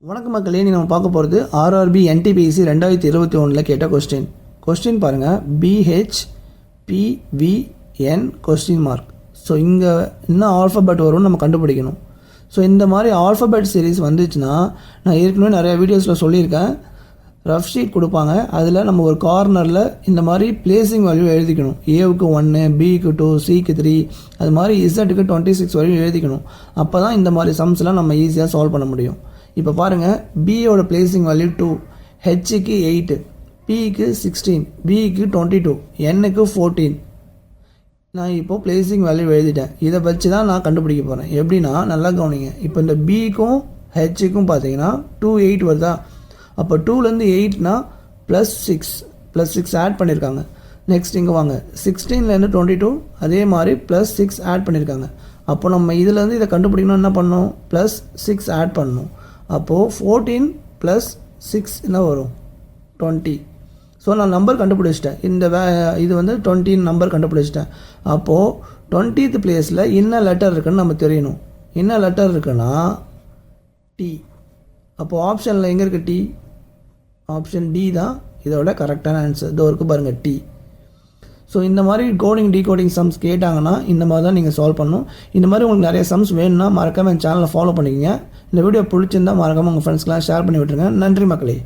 வணக்கம் மக்களே, நம்ம பார்க்க போகிறது ஆர்ஆர்பி என்டிபிசி 2021 கேட்ட கொஸ்டின் பாருங்கள். BHPVN ? ஸோ இங்கே என்ன ஆல்ஃபபெட் வரும்னு நம்ம கண்டுபிடிக்கணும். ஸோ இந்த மாதிரி ஆல்ஃபபெட் சீரீஸ் வந்துச்சுன்னா, நான் ஏற்கனவே நிறைய வீடியோஸில் சொல்லியிருக்கேன், ரஃப் ஷீட் கொடுப்பாங்க. அதில் நம்ம ஒரு கார்னரில் இந்த மாதிரி பிளேசிங் வேல்யூ எழுதிக்கணும். ஏவுக்கு 1, பிக்கு 2, சிக்கு 3, அது மாதிரி இசட்டுக்கு 26 வரையும் எழுதிக்கணும். அப்போ தான் இந்த மாதிரி சம்ஸ்லாம் நம்ம ஈஸியாக சால்வ் பண்ண முடியும். இப்போ பாருங்கள், பியோட பிளேசிங் வேல்யூ 2, ஹெச்சுக்கு 8, பிக்கு 16, பிக்கு 22, என்னுக்கு 14. நான் இப்போது பிளேசிங் வேல்யூ எழுதிட்டேன். இதை வச்சு தான் நான் கண்டுபிடிக்க போகிறேன். எப்படின்னா, நல்லா கவனிங்க. இப்போ இந்த பிக்கும் ஹெச்சுக்கும் பார்த்தீங்கன்னா 2, 8 வருதா? அப்போ 2லேருந்து 8னா +6 ஆட் பண்ணியிருக்காங்க. நெக்ஸ்ட் இங்கே வாங்க, 16லேருந்து 22 அதே மாதிரி +6 ஆட் பண்ணியிருக்காங்க. அப்போ நம்ம இதிலேருந்து இதை கண்டுபிடிக்கணும், என்ன பண்ணணும்? +6 ஆட் பண்ணணும். அப்போது 14 + 6 என்ன வரும்? 20. ஸோ நான் நம்பர் கண்டுபிடிச்சிட்டேன். இது வந்து 20 நம்பர் கண்டுபிடிச்சிட்டேன். அப்போது 20th பிளேஸில் என்ன லெட்டர் இருக்குன்னு நம்ம தெரியணும். என்ன லெட்டர் இருக்குன்னா டி. அப்போது ஆப்ஷனில் எங்கே இருக்குது டி? ஆப்ஷன் டி தான் இதோட கரெக்டான ஆன்சர். இதோ இருக்குது பாருங்கள், டி. ஸோ இந்த மாதிரி கோடிங் டீகோடிங் சம்ஸ் கேட்டாங்கன்னா இந்த மாதிரி தான் நீங்கள் சால்வ் பண்ணணும். இந்த மாதிரி உங்களுக்கு நிறைய சம்ஸ் வேணும்னா மறக்காமல் என் சேனலை ஃபாலோ பண்ணிக்கங்க. இந்த வீடியோ பிடிச்சிருந்தால் மறக்காமல் உங்கள் ஃப்ரெண்ட்ஸ்க்கெலாம் ஷேர் பண்ணி விட்டுருங்க. நன்றி மக்களே.